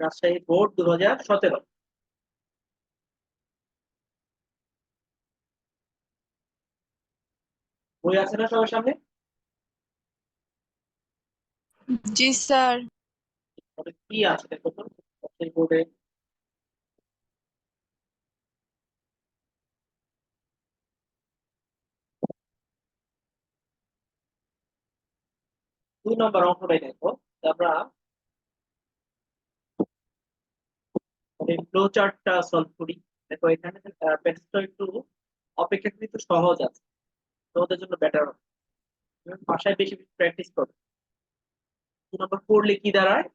Rajshahi board 2017। বই আছে না সবার সামনে? জি স্যার। তবে কি আছে দেখো তো রাজশাহী বোর্ডে। 2 নম্বর অঙ্কটাই দেখো। আমরা ফ্লো চার্টটা সলভ করি। দেখো এখানে প্যাসেজটা একটু অপেক্ষাকৃত সহজ আছে, তো ওদের জন্য বেটার হবে। তুমি বাসায় বেশি বেশি প্র্যাকটিস করো। 2 নম্বর পড়লে কি দাঁড়ায়?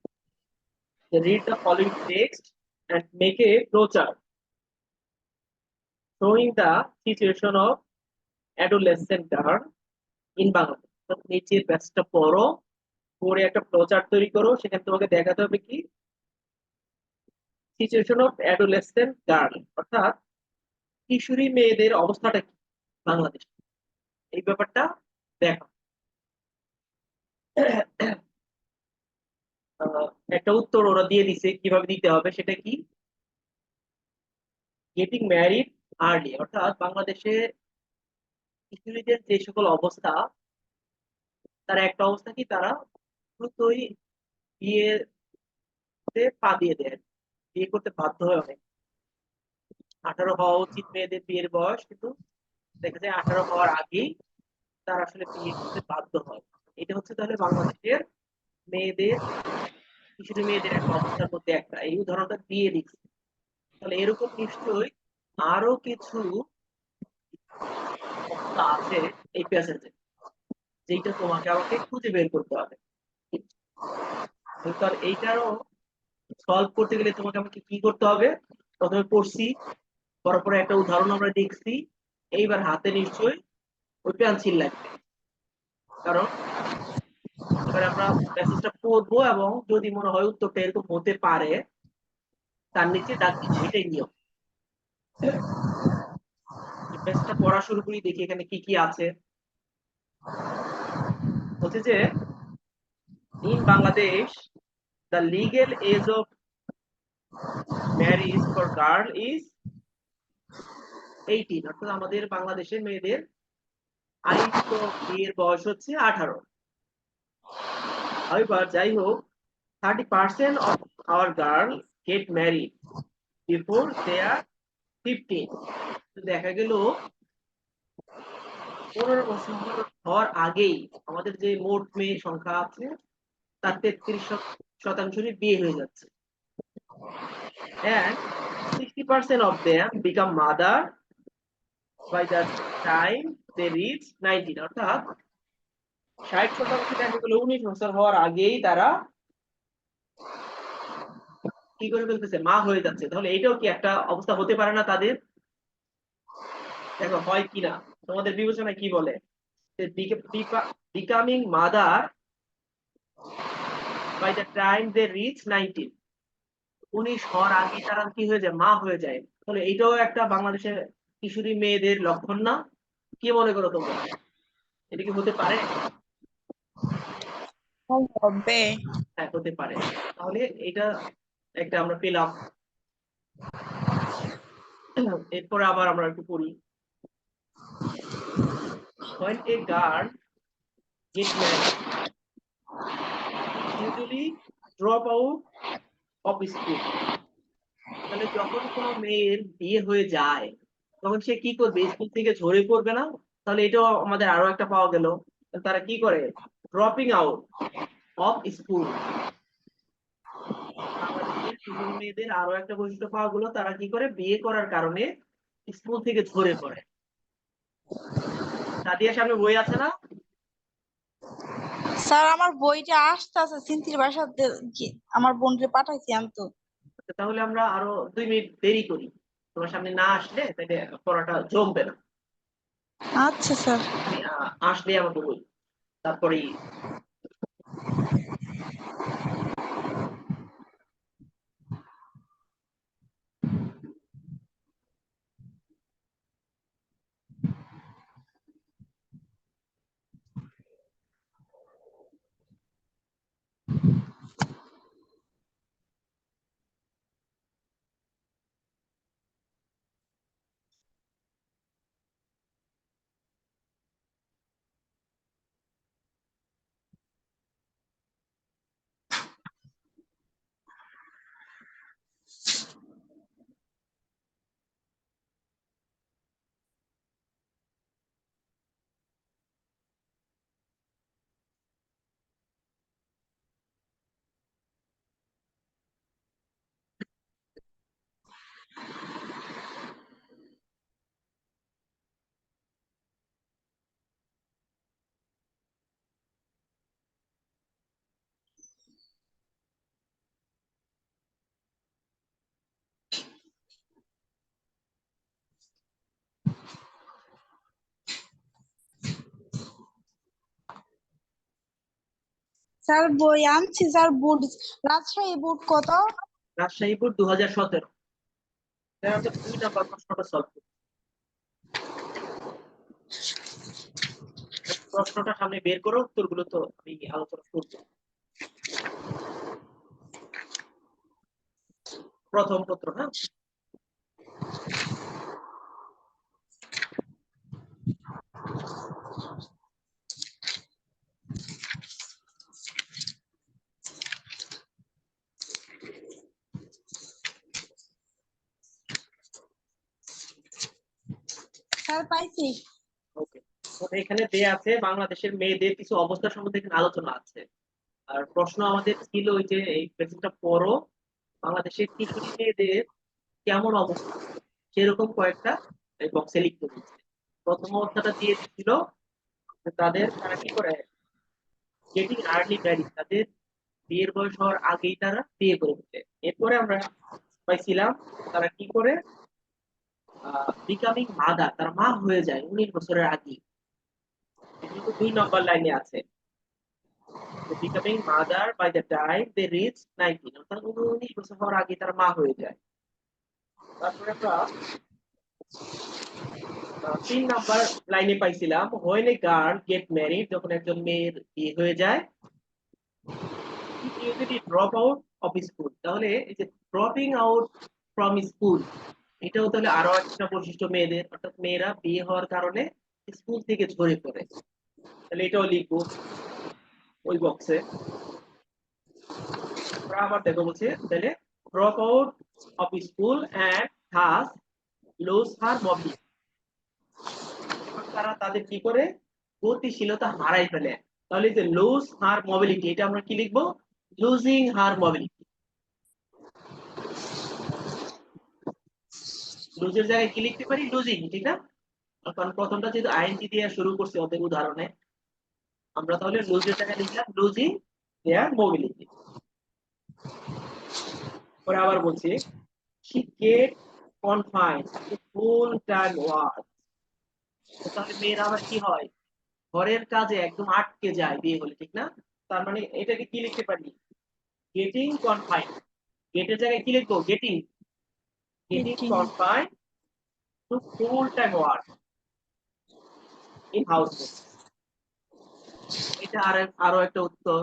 Read the following text and make a flowchart showing the situation of adolescent girl in Bangladesh। তো নিচের প্যাসেজটা পড়ো, পড়ে একটা ফ্লোচার্ট তৈরি করো। সেখানে তোমাকে দেখাতে হবে কি সিচুয়েশন অফ অ্যাডোলেসেন্ট গার্ল, অর্থাৎ কিশোরী মেয়েদের অবস্থাটা কি বাংলাদেশে, এই ব্যাপারটা দেখো। আহ, একটা উত্তর ওরা দিয়ে দিছে, কিভাবে দিতে হবে সেটা কি, গেটিং ম্যারিড আর্লি, অর্থাৎ বাংলাদেশে কিশোরীদের যে সকল অবস্থা, তার একটা অবস্থা কি তারা দ্রুতই বিয়েতে পা দিয়ে দেয়, বিয়ে করতে বাধ্য হয় অনেক। 18 হওয়া উচিত মেয়েদের বিয়ের বয়স, কিন্তু দেখা যায় 18 হওয়ার আগেই তারা আসলে বিয়ে করতে বাধ্য হয়। এটা হচ্ছে তাহলে বাংলাদেশের মেয়েদের, কিশোরী মেয়েদের একটা অবস্থার মধ্যে একটা এই উদাহরণটা দিয়ে দিচ্ছে। তাহলে এরকম নিশ্চয়ই আরো কিছু অবস্থা আছে এই প্যাসেজে, যেটা তোমাকে আমাকে খুঁজে বের করতে হবে। তার এইটারও সলভ করতে গেলে তোমাকে আমাকে কি করতে হবে? প্রথমে পড়ছি, পড়ার পরে একটা উদাহরণ আমরা দেখছি, এইবার হাতে নিশ্চয়ই ওই পেন্সিল লাগবে। কারণ এবার আমরা প্যাসেজটা পড়বো এবং যদি মনে হয় উত্তরটা এরকম হতে পারে, তার নিচে দাগ দিব, এটাই নিয়ম। প্যাসেজটা পড়া শুরু করি, দেখি এখানে কি কি আছে। বলছে যে in Bangladesh the legal age of marriage for girl is 18, অর্থাৎ আমাদের বাংলাদেশের মেয়েদের আইনত বিয়ের বয়স হচ্ছে 18। এবার যাই হোক, 30% of our girls get married before they are 15। তো দেখা গেল 15 বছর হওয়ার আগেই আমাদের যে মোট মেয়ে সংখ্যা আছে তার 33% বিয়ে হয়ে যাচ্ছে। and 60% of them become mother by the time they reach 19, অর্থাৎ 60% দেখা গেল 19 বছর হওয়ার আগেই তারা কি করে ফেলতেছে, মা হয়ে যাচ্ছে। তাহলে এটাও কি একটা অবস্থা হতে পারে না তাদের? দেখো হয় কিনা, তোমাদের বিবেচনায় কি বলে? Becoming mother by the time they reach 19, 19 হওয়ার আগেই তারা কি হয়ে যায়, মা হয়ে যায়। তাহলে এটাও একটা বাংলাদেশের কিশোরী মেয়েদের লক্ষণ না? কি মনে করো তোমরা, এটা কি হতে পারে? হবে। হ্যাঁ, হতে পারে। তাহলে এটা একটা আমরা পেলাম। এরপরে আবার আমরা একটু পড়ি। when a girl get married she usually drop out of school। তাহলে যখন কোনো মেয়ের বিয়ে হয়ে যায় তখন সে কি করবে, স্কুল থেকে ঝরে পড়বে না? তাহলে এটাও আমাদের আরো একটা পাওয়া গেল। তারা কি করে, ড্রপিং আউট অফ স্কুল। বাংলাদেশের কিশোরী মেয়েদের আরো একটা বৈশিষ্ট্য পাওয়া গেল, তারা কি করে বিয়ে করার কারণে স্কুল থেকে ঝরে পড়ে। সাদিয়ার সামনে বই আছে না? স্যার আমার বইটা আসতেছে সিন্তির বাসাতে, আমার বোনকে পাঠাইছি আমি তো। তাহলে আমরা আরো 2 মিনিট দেরি করি, তোমার সামনে না আসলে তাহলে পড়াটা জমবে না। আচ্ছা স্যার। তুমি আসলে আমাকে বই, তারপরেই স্যার বই আনছি স্যার, বোর্ড রাজশাহী বোর্ড কত? রাজশাহী বোর্ড 2017। তো 2 নাম্বার প্রশ্নটা সলভ করি। প্রশ্নটা সামনে বের করো, উত্তরগুলো তো আমি আলোচনা করবো। প্রথম পত্র, হ্যাঁ। স্যার পাইছি। ওকে, এখানে দেয়া আছে বাংলাদেশের মেয়েদের কিছু অবস্থা সম্বন্ধে এখানে আলোচনা আছে। আর প্রশ্ন আমাদের ছিল ওই যে এই পেজটা পড়ো, বাংলাদেশের কিশোরী মেয়েদের কেমন অবস্থা, সেরকম কয়েকটা এই বক্সে লিখতে বলছে। প্রথম অবস্থাটা দিয়ে দিচ্ছিল যে তারা কি করে, গেটিং আর্লি ম্যারিড, তাদের বিয়ের বয়স হওয়ার আগেই তারা বিয়ে করে ফেলে। এরপরে আমরা পাইছিলাম তারা কি করে, বিকামিং মাদার, তারা মা হয়ে যায় 19 বছরের আগে। এগুলো তো 2 নম্বর লাইনে আছে। Becoming mother by the time they reach 19, অর্থাৎ 19 বছর হওয়ার আগে তারা মা হয়ে যায়। তারপরে আমরা 3 নাম্বার লাইনে পাইছিলাম when a girl get married, যখন একজন মেয়ের বিয়ে হয়ে যায়, usually drop out of school. তাহলে এই যে ড্রপিং আউট ফ্রম স্কুল, এটাও তাহলে আরো একটা বৈশিষ্ট্য মেয়েদের, অর্থাৎ মেয়েরা বিয়ে হওয়ার কারণে স্কুল থেকে ঝরে পড়ে। তাহলে এটাও লিখবো ওই বক্সে। আমরা আবার দেখো বলছে তাহলে drop out of school and thus lose her mobility, এবং তারা তাদের কি করে গতিশীলতা হারাই ফেলে। তাহলে যে লুজ হার মোবিলিটি, এটা আমরা কি লিখবো, লুজিং হার মোবিলিটি। লুজের জায়গায় কি লিখতে পারি, লুজিং, ঠিক না? কারণ প্রথমটা যেহেতু আইএনজি দিয়ে শুরু করছি ওদের উদাহরণে, আমরা তাহলে লুজের জায়গায় লিখলাম লুজিং দেয়ার মোবিলিটি। পরে আবার বলছি she get confined to full time work, তাহলে মেয়েরা আবার কি হয়, ঘরের কাজে একদম আটকে যায় বিয়ে হলে, ঠিক না? তার মানে এটাকে কি লিখতে পারি, গেটিং কনফাইন্ড। গেটের জায়গায় কি লিখবো, getting, getting Meeting. Confined two full time work in house. এটা আরো একটা উত্তর।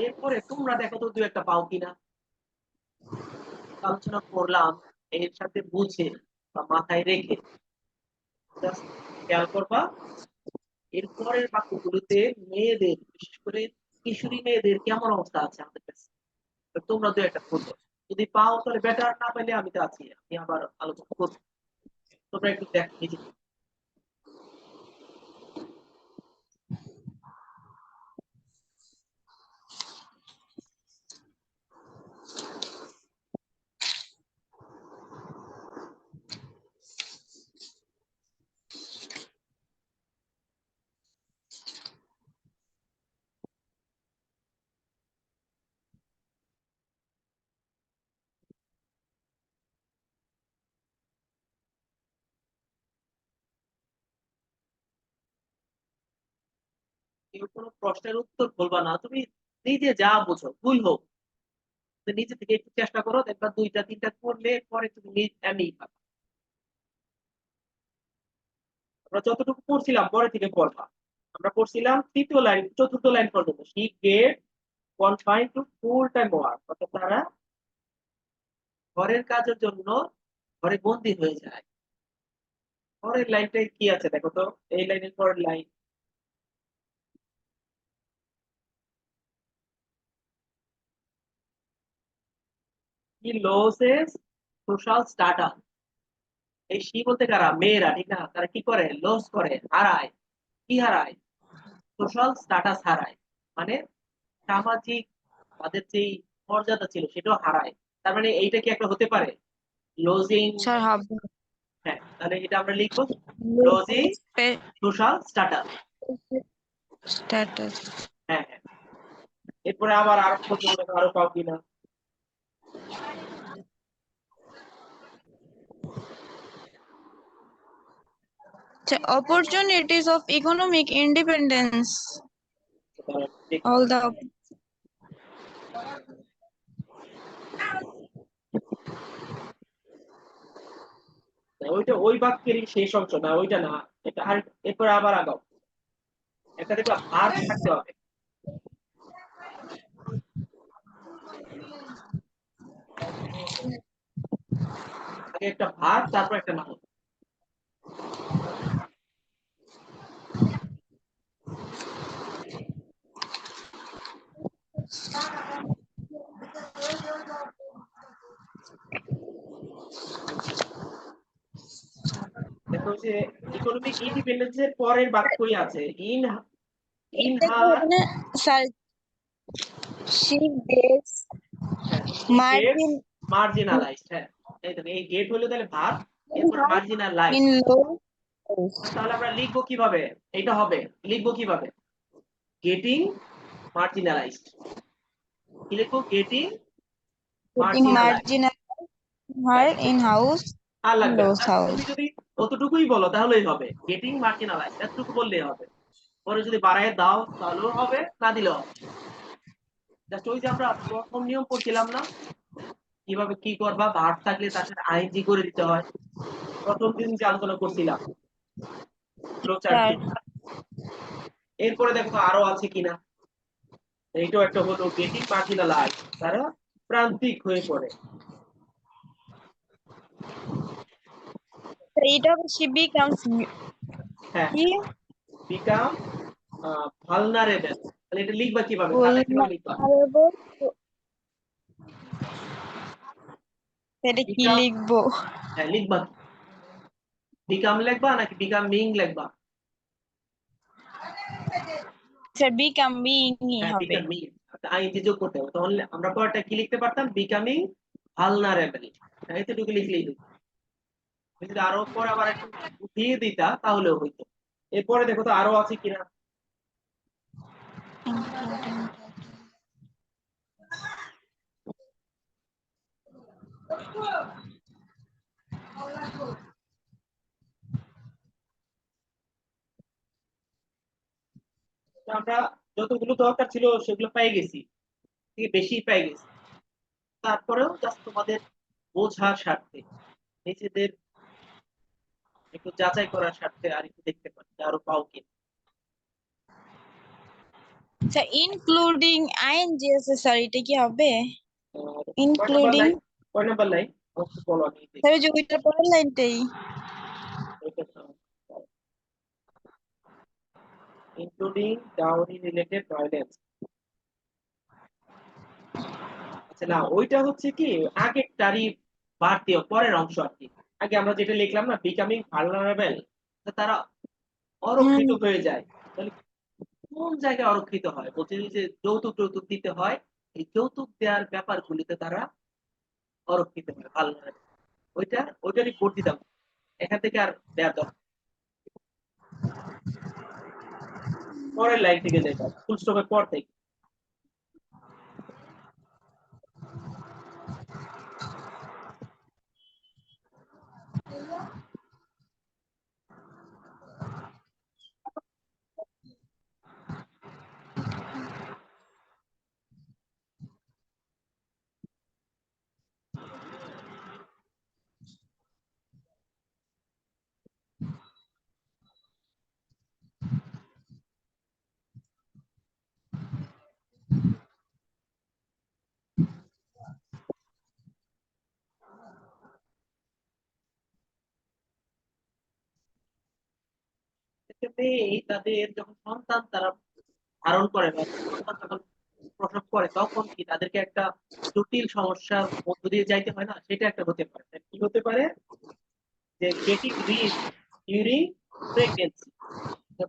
এরপরে তোমরা দেখো তো দু একটা পাও কিনা, আলোচনা করলাম এর সাথে বুঝে বা মাথায় রেখে জাস্ট খেয়াল করবা। এরপরের বাক্যগুলোতে মেয়েদের, বিশেষ করে কিশোরী মেয়েদের কেমন অবস্থা আছে আমাদের কাছে, তো তোমরা দু একটা খোঁজো। যদি পাও তাহলে বেটার, না পাইলে আমি তো আছি, আমি আবার আলোচনা করবো। তোমরা একটু দেখ নিজে। কেউ কোনো প্রশ্নের উত্তর বলবা না, তুমি নিজে যা বুঝো, ভুল হোক, তো নিজে থেকে একটু চেষ্টা করো, দেখবা 2টা 3টা করলে পরে তুমি এমনি পাবা। আমরা যতটুকু পড়ছিলাম পরে থেকে পড়বা। আমরা পড়ছিলাম 3য় লাইন 4র্থ লাইন পর্যন্ত, she get confined to full time work, অর্থাৎ তারা ঘরের কাজের জন্য ঘরে বন্দী হয়ে যায়। পরের লাইনটাই কি আছে দেখো তো, এই লাইনের পরের লাইন, কি লসেস সোশ্যাল স্ট্যাটাস। এই সি বলতে কারা, মেয়েরা, ঠিক না? তারা কি করে, লস করে, হারায়। কি হারায়, সোশ্যাল স্ট্যাটাস হারায়, মানে সামাজিক তাদের যেই মর্যাদা ছিল সেটাও হারায়। তার মানে এইটা কি একটা হতে পারে লজিং? স্যার হবে হ্যাঁ, তাহলে এটা আমরা লিখবো লজিং সোশ্যাল স্ট্যাটাস। স্ট্যাটাস। হ্যাঁ হ্যাঁ, এরপরে আবার আরো খোঁজো, দেখো আরো পাও কিনা। Opportunities of economic independence. তাহলে দেখি। All the ওইটা ওই বাক্যেরই শেষ অংশ না, ওইটা না, এটা আর এরপরে আবার আগাও। একটা দেখো ভার্ব থাকতে হবে, আগে একটা ভার্ব তারপর একটা নাউন। দেখো যে ইকোনমিক ইন্ডিপেন্ডেন্সের পরের বাক্যই আছে in in her. Sir she gets gets margin marginalised. হ্যাঁ, এই দেখো এই গেট হলো তাহলে ভার্ব, এরপর in মার্জিনালাইজড। low তাহলে আমরা লিখবো কিভাবে? এটা হবে, লিখবো কিভাবে? Getting marginalised. কি লিখবো? Getting getting marginalised. margin her in house আর লাগবে না, low জাস্ট house. তুমি যদি অতটুকুই বলো তাহলেই হবে, গেটিং মার্জিনালাইজড এতটুকু বললেই হবে। পরে যদি বাড়ায় দাও তাহলেও হবে, না দিলেও হবে। জাস্ট ওই যে আমরা প্রথম নিয়ম পড়ছিলাম না, কিভাবে কি করবা, ভার্ব থাকলে তার সাথে আইএনজি করে দিতে হয়, প্রথম দিন যে আলোচনা করছিলাম ফ্লো চার্ট স্যার দিয়ে। এরপরে দেখো তো আরো আছে কিনা। এইটাও একটা হলো গেটিং মার্জিনালাইজড, তারা প্রান্তিক হয়ে পড়ে। এটা she becomes হ্যাঁ, কি বিকাম ভালনারেবল। তাহলে এটা লিখবা কিভাবে, খাতা কিভাবে লিখবা? vulnerable. এটা কি বিকাম, লিখবো? হ্যাঁ লিখবা কি? বিকাম লিখবা নাকি বিকামিং লিখবা? স্যার becoming হ্যাঁ হবে। বিকামিং, আইএনজি যোগ করতে হবে, তাহলে আমরা পরেরটা কি লিখতে পারতাম? Becoming vulnerable. এতটুকু লিখলেই হতো। তুমি যদি আরো পরে আবার একটু উঠিয়ে দিতা তাহলেও হইতো। এরপরে দেখো তো আরো আছে কিনা। তো আমরা যতগুলো দরকার ছিল সেগুলো পেয়ে গেছি, থেকে বেশি পেয়ে গেছি। তারপরেও জাস্ট তোমাদের বোঝার স্বার্থে, নিজেদের একটু যাচাই করার স্বার্থে আর একটু দেখতে পারি যে আরো পাও কি। আচ্ছা ইনক্লুডিং আইএনজি আছে স্যার, এটা কি হবে? কয় নাম্বার ইনক্লুডিং লাইন? কয় নাম্বার লাইন একটু বলো, আমি স্যার দেখি। ওই যে ওইটার পরের লাইনটাই। Including dowry related violence. আচ্ছা না, ওইটা হচ্ছে কি আগেরটারই বাদ দিয়ে পরের অংশ আর কি। আগে আমরা যেটা লিখলাম না, বিকামিং ভালনারেবল, তারা অরক্ষিত হয়ে যায়। তাহলে কোন জায়গায় অরক্ষিত হয়? বলছে যে যৌতুক যৌতুক দিতে হয়, এই যৌতুক দেওয়ার ব্যাপারগুলিতে তারা অরক্ষিত হয়, ভালনারেবল। ওইটারই ভোট দিতাম, এখান থেকে আর দেওয়ার দরকার। পরের লাইন থেকে যেটা ফুল স্টপের পর থেকে। এক্ষেত্রে এই তাদের যখন সন্তান তারা ধারণ করে বা সন্তান যখন প্রসব করে, তখন কি তাদেরকে একটা জটিল সমস্যার মধ্য দিয়ে যাইতে হয় না? সেটা একটা হতে পারে। কি হতে পারে? যে গেটিং রিস্ক ডিউরিং প্রেগনেন্সি।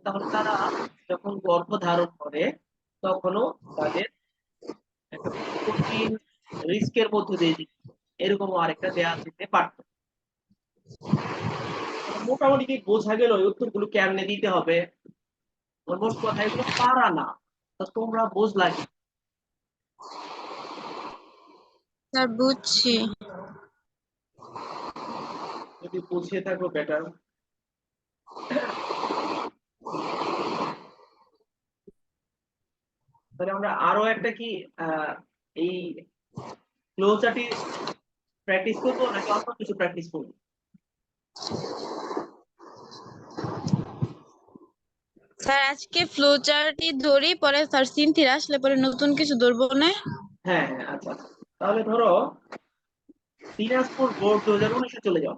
তাহলে তারা যখন গর্ভ ধারণ করে তখনও তাদের একটা কঠিন রিস্কের মধ্য দিয়ে দিচ্ছে। এরকম আরেকটা দেয়া যেতে পারতো। মোটামুটি কি বোঝা গেল এই উত্তরগুলো কেমনে দিতে হবে? মোট কথা এগুলো পারা না, তো তোমরা বুঝলা কি? স্যার বুঝছি। যদি বুঝিয়ে থাকো বেটার। তাহলে আমরা আরো একটা কি এই ক্লোজারটি প্র্যাকটিস করবো নাকি অল্প কিছু প্র্যাকটিস করবো? স্যার আজকে ফ্লো চার্টই ধরি, পরে স্যার সিনথির আসলে পরে নতুন কিছু ধরবো না। হ্যাঁ হ্যাঁ, আচ্ছা আচ্ছা। তাহলে ধরো দিনাজপুর বোর্ড 2019-এ চলে যাও।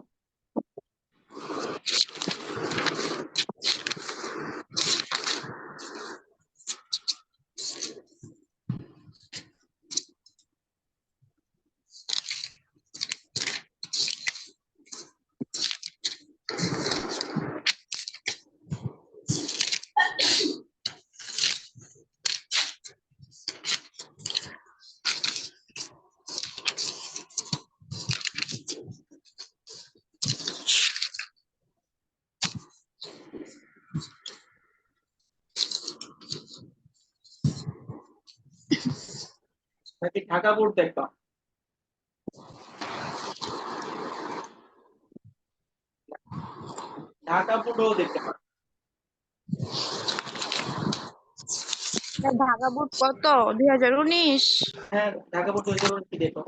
নাকি ঢাকা বোর্ড দেখবা? ঢাকা বোর্ডও দেখতে পারো। স্যার ঢাকা বোর্ড কত, 2019? হ্যাঁ, ঢাকা বোর্ড 2019 কি দেখো,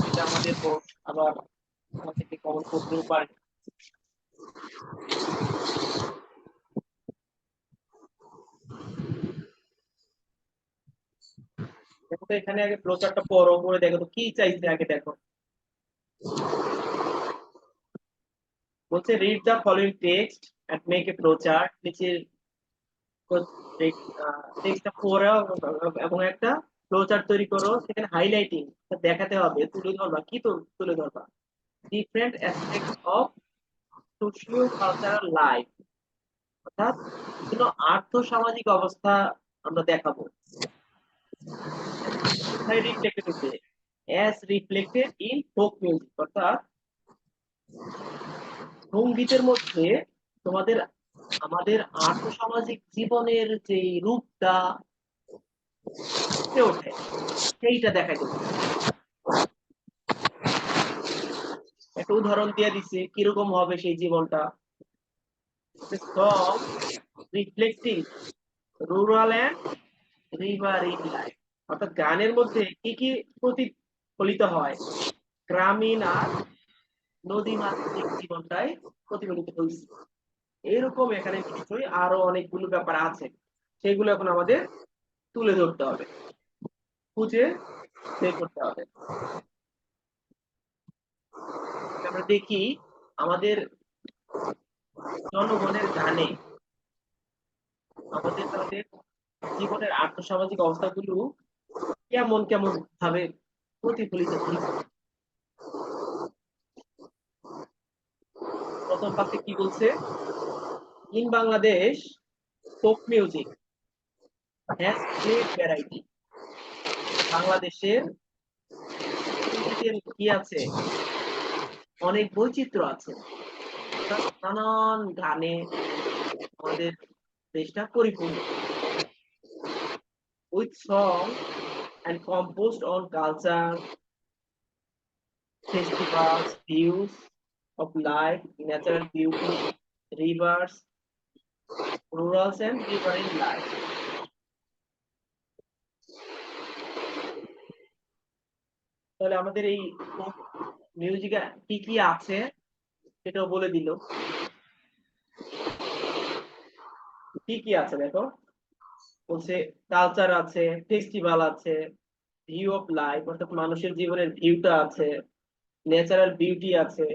এটা আমাদের বোর্ড, আবার আমাদেরকে কমন করতেও পারে। দেখো তো এখানে আগে ফ্লোচার্টটা পড়ো, পড়ে দেখো তো কি চাইছে আগে দেখো। বলছে read the following text and make a flowchart, নিচের টেক্সটটা পড়ো এবং একটা ফ্লোচার্ট তৈরি করো, সেখানে হাইলাইটিং দেখাতে হবে, তুলে ধরবা কি তো তুলে ধরবা, different aspect of socio cultural life, অর্থাৎ বিভিন্ন আর্থ সামাজিক অবস্থা আমরা দেখাবো। কোথায় রিফ্লেক্টেড হচ্ছে? As reflected in folk music, অর্থাৎ সঙ্গীতের মধ্যে তোমাদের আমাদের আর্থসামাজিক জীবনের যে রূপটা ফুটে ওঠে সেইটা দেখাই দেবো। একটা উদাহরণ দিয়ে দিচ্ছে কিরকম হবে সেই জীবনটা। Song reflecting rural and riverine life, অর্থাৎ গানের মধ্যে কি কি প্রতিফলিত হয়, গ্রামীণ আর নদী মাতৃক জীবনটাই প্রতিফলিত হয়েছে। এরকম এখানে নিশ্চয়ই আরো অনেকগুলো ব্যাপার আছে, সেগুলো এখন আমাদের তুলে ধরতে হবে, খুঁজে বের করতে হবে। আমরা দেখি আমাদের জনগণের গানে আমাদের তাদের জীবনের আর্থসামাজিক অবস্থাগুলো কেমন কেমন ভাবে প্রতিফলিত হয়েছে। প্রথম পাশে কি বলছে, in Bangladesh folk music has great variety, বাংলাদেশের সঙ্গীতের কি আছে, অনেক বৈচিত্র্য আছে, অর্থাৎ নানান গানে আমাদের দেশটা পরিপূর্ণ, with song and composed on culture, festivals, views of life, natural beauty, rivers, rural and riverine life. তাহলে আমাদের এই মিউজিকে কি কি আছে সেটাও বলে দিল। কি কি আছে দেখো, বলছে কালচার আছে, ফেস্টিভ্যাল আছে, ভিউ অফ লাইফ অর্থাৎ মানুষের জীবনের ভিউটা আছে, ন্যাচারাল বিউটি আছে,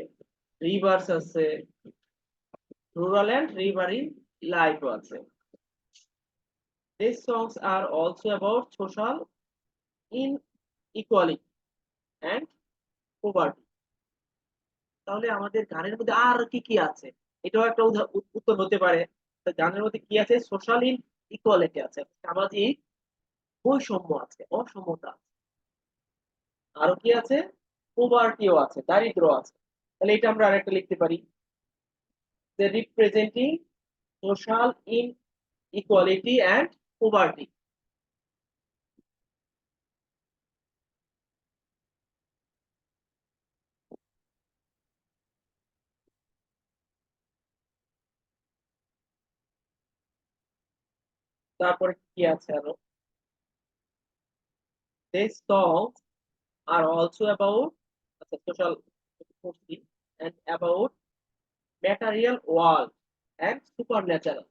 রিভার্স আছে, রুরাল এন্ড রিভারি লাইফ আছে। These songs are also about social inequality and poverty. তাহলে আমাদের গানের মধ্যে আর কি কি আছে, এটাও একটা উত্তর হতে পারে। তো গানের মধ্যে কি আছে, সোশ্যাল ইকুয়ালিটি আছে, সামাজিক বৈষম্য আছে, অসমতা আছে। আরো কি আছে, পোভার্টিও আছে, দারিদ্র আছে। তাহলে এটা আমরা আরেকটা লিখতে পারি যে representing social inequality and poverty. তারপরে কি আছে আরো, these songs are also about social justice and about material world and supernatural।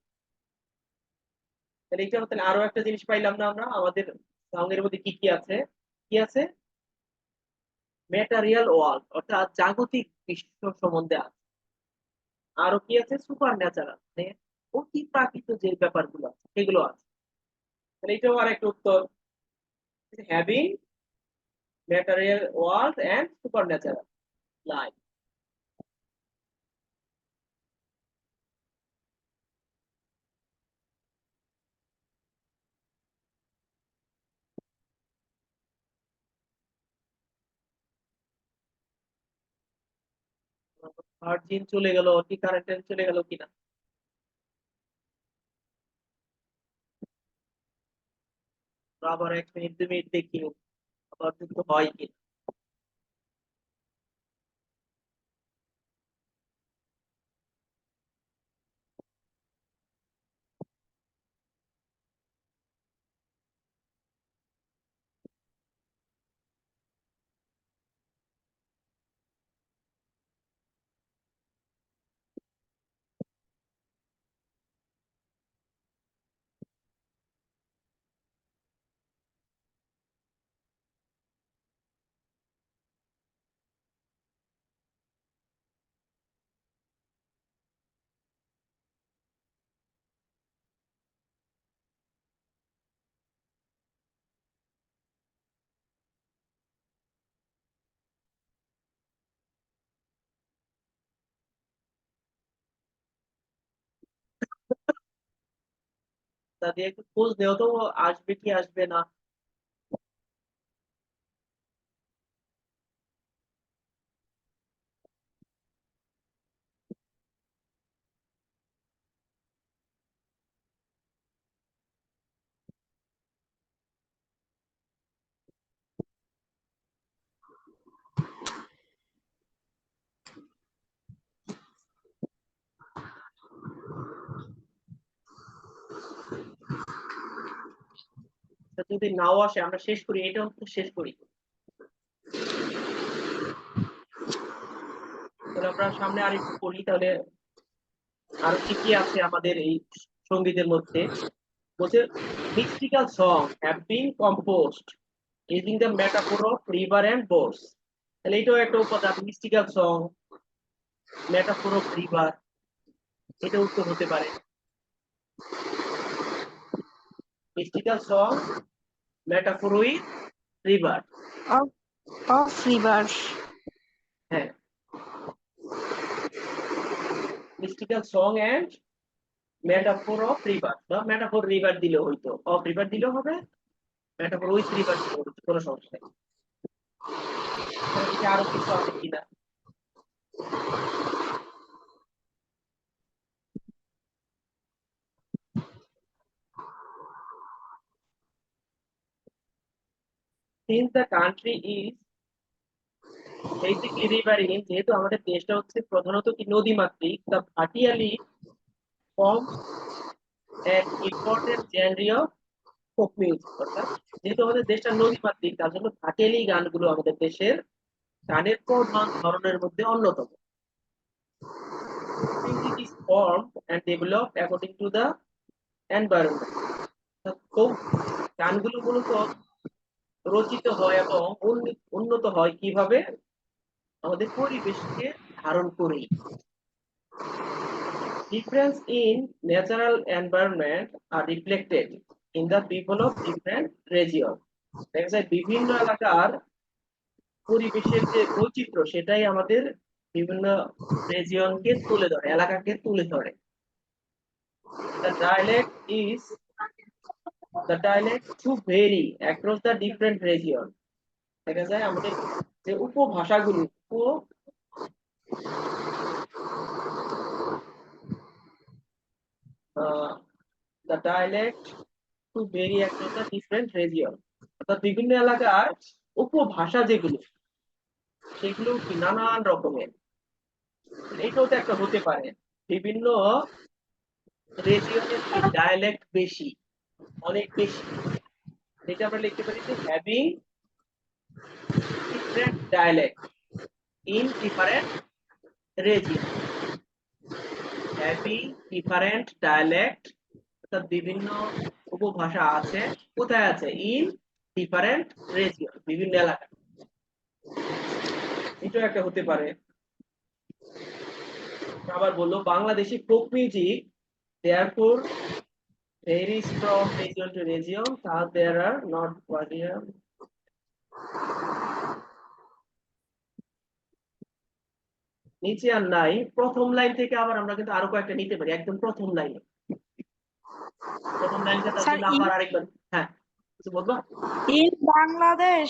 তাহলে এটা তাহলে আরো একটা জিনিস পাইলাম না আমরা আমাদের সং এর মধ্যে কি কি আছে, কি আছে, ম্যাটেরিয়াল ওয়ার্ল্ড অর্থাৎ জাগতিক বিশ্ব সম্বন্ধে আছে, আরো কি আছে, সুপার ন্যাচারাল মানে অতি প্রাকৃত যে ব্যাপারগুলো আছে সেগুলো আছে। তাহলে এটাও আর একটা উত্তর, having material world and supernatural life. Virgin চলে গেল, কি কারেন্ট চলে গেল কিনা, আবার 1 মিনিট 2 মিনিট দেখি আবার যুক্ত হয় কিনা। তা দিয়ে একটু খোঁজ নেও তো, আসবে কি আসবে না। তা যদি নাও আসে আমরা শেষ করি, এটা অন্তত শেষ করি। তাহলে আমরা সামনে আর একটু পড়ি তাহলে, আরো কি কি আছে আমাদের এই সঙ্গীতের মধ্যে। বলছে mystical song have been composed using the metaphor of river and boats. তাহলে এটাও একটা উপাদান, mystical song, metaphor of river, এটা উত্তর হতে পারে। Mystical song, metaphor with river. Of of river. হ্যাঁ, mystical song and metaphor of river, বা মেটাফোর রিভার দিলেও হইতো, অফ রিভার দিলেও হবে, মেটাফোর উইথ রিভার দিলেও হইতো, কোনো সমস্যা নেই। এটা আরো কিছু আছে কিনা। Since the country is basically riverine, যেহেতু আমাদের দেশটা হচ্ছে প্রধানত কি নদী মাতৃক, the Bhatiali forms an important genre of folk music। অর্থাৎ যেহেতু আমাদের দেশটা নদী মাতৃক তার জন্য ভাটিয়ালি গানগুলো আমাদের দেশের গানের প্রধান ধরনের মধ্যে অন্যতম। Music is formed and developed according to the environment। তো গানগুলো মূলত রচিত হয় এবং উন্নত হয় কিভাবে, আমাদের পরিবেশকে ধারণ করেই। Difference in natural environment are reflected in the people of different region। দেখা যায় বিভিন্ন এলাকার পরিবেশের যে বৈচিত্র্য সেটাই আমাদের বিভিন্ন রিজিয়নকে তুলে ধরে, এলাকাকে তুলে ধরে। The dialect is the dialect to vary across the different region। দেখা যায় আমাদের যে উপভাষাগুলো the dialect to vary across the different region, অর্থাৎ বিভিন্ন এলাকার উপভাষা যেগুলো সেগুলো কি নানান রকমের। এটাও তো একটা হতে পারে বিভিন্ন রিজিয়নের কি ডায়ালেক্ট বেশি, অনেক বেশি। এটা আমরা লিখতে পারি যে having different dialect in different region. Having different dialect অর্থাৎ বিভিন্ন উপভাষা আছে, কোথায় আছে? ইন ডিফারেন্ট রিজিয়ন, বিভিন্ন এলাকা। এটাও একটা হতে পারে। আবার বললো Bangladeshi folk music therefore varies from region to region, thus there are not variable। নিচে আর নাই, প্রথম লাইন থেকে আবার আমরা কিন্তু আরো কয়েকটা নিতে পারি, একদম প্রথম লাইনে। প্রথম লাইনটা তার স্যার জন্য আবার আরেকবার, হ্যাঁ কিছু বলবা? ইন বাংলাদেশ।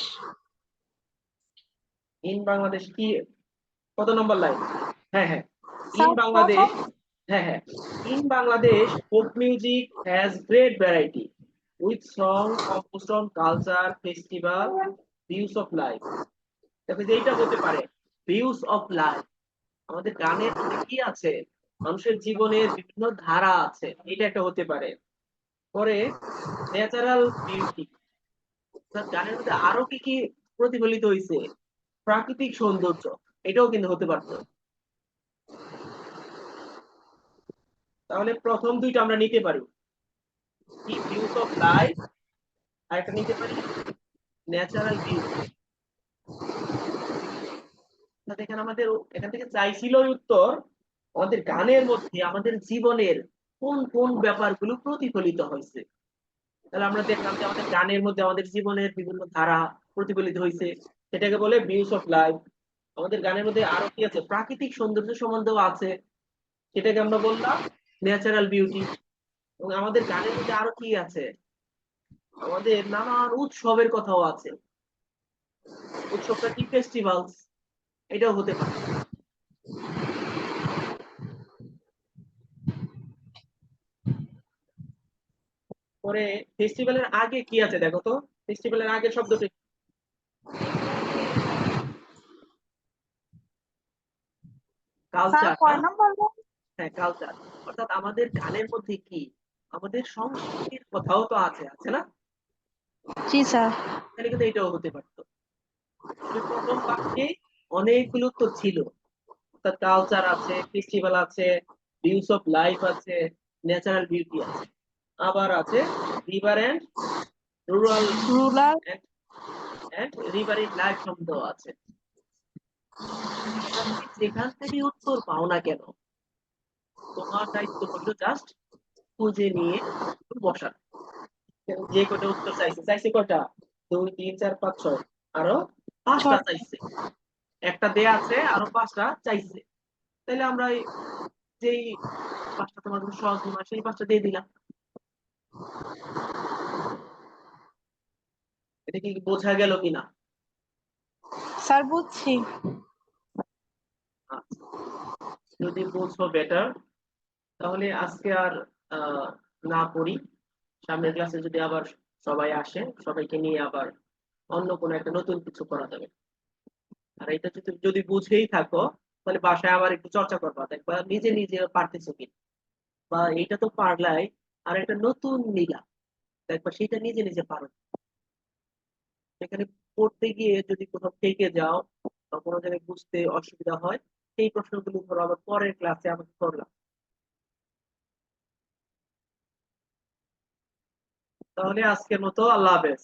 ইন বাংলাদেশ কি, কত নম্বর লাইন? হ্যাঁ হ্যাঁ, ইন স্যার বাংলাদেশ। প্রথম। হ্যাঁ হ্যাঁ, in Bangladesh folk music has great variety with song composed on culture, festival, views of life। দেখো যে এইটা হতে পারে ভিউস অফ লাইফ, আমাদের গানের মধ্যে কি আছে? মানুষের জীবনের বিভিন্ন ধারা আছে, এটা একটা হতে পারে। পরে ন্যাচারাল বিউটি, গানের মধ্যে আরো কি কি প্রতিফলিত হয়েছে? প্রাকৃতিক সৌন্দর্য, এটাও কিন্তু হতে পারতো। তাহলে প্রথম দুইটা আমরা নিতে পারি, কি ভিউস অফ লাইফ, আর একটা নিতে পারি ন্যাচারাল বিউটি। এখানে আমাদের এখান থেকে চাইছিল উত্তর আমাদের গানের মধ্যে আমাদের জীবনের কোন কোন ব্যাপারগুলো প্রতিফলিত হয়েছে। তাহলে আমরা দেখলাম যে আমাদের গানের মধ্যে আমাদের জীবনের বিভিন্ন ধারা প্রতিফলিত হয়েছে, সেটাকে বলে ভিউস অফ লাইফ। আমাদের গানের মধ্যে আরো কি আছে? প্রাকৃতিক সৌন্দর্য সম্বন্ধেও আছে, সেটাকে আমরা বললাম ন্যাচারাল বিউটি। এবং আমাদের গানের মধ্যে আরো কি আছে? আমাদের নানান উৎসবের কথাও আছে, উৎসবটা কি? ফেস্টিভ্যালস, এটাও হতে পারে। পরে ফেস্টিভ্যালের আগে কি আছে দেখো তো, ফেস্টিভ্যালের আগের শব্দটি স্যার কালচার না? কয় নাম্বার? হ্যাঁ কালচার, অর্থাৎ আমাদের গানের মধ্যে কি আমাদের সংস্কৃতির কথাও তো আছে, আছে না? জি স্যার। তাহলে কিন্তু এটাও হতে পারতো। আসলে প্রথম বাক্যে অনেকগুলো তো ছিল, অর্থাৎ কালচার আছে, ফেস্টিভ্যাল আছে, ভিউস অফ লাইফ আছে, ন্যাচারাল বিউটি আছে, আবার আছে river and rural rural. And river in life শব্দ আছে। তুমি যেখান থেকে উত্তর পাও না কেন, তোমার দায়িত্ব হলো জাস্ট খুঁজে নিয়ে বসা। যে কটা উত্তর চাইছে, চাইছে কটা? 2 3 4 5 6, আরো 5টা ছয়। চাইছে, একটা দেয়া আছে, আরো 5টা চাইছে। তাহলে আমরা যেই 5টা তোমার জন্য সহজ মনে হয় সেই 5টা দিয়ে দিলাম। এটা কি বোঝা গেল কিনা? স্যার বুঝছি। আচ্ছা, যদি বুঝো বেটার, তাহলে আজকে আর আহ, না পড়ি। সামনের ক্লাসে যদি আবার সবাই আসে, সবাইকে নিয়ে আবার অন্য কোনো একটা নতুন কিছু করা যাবে। আর এটা যদি যদি বুঝেই থাকো, তাহলে বাসায় আবার একটু চর্চা করবা, দেখবা নিজে নিজে পারতেছো কি, বা এইটা তো পারলাই আর একটা নতুন নিলা, দেখবা সেটা নিজে নিজে পারো। সেখানে পড়তে গিয়ে যদি কোথাও থেকে যাও বা কোনো জায়গায় বুঝতে অসুবিধা হয়, সেই প্রশ্নগুলো ধরো আবার পরের ক্লাসে আমাকে করলাম। তাহলে আজকের মতো আল্লাহ হাফেজ।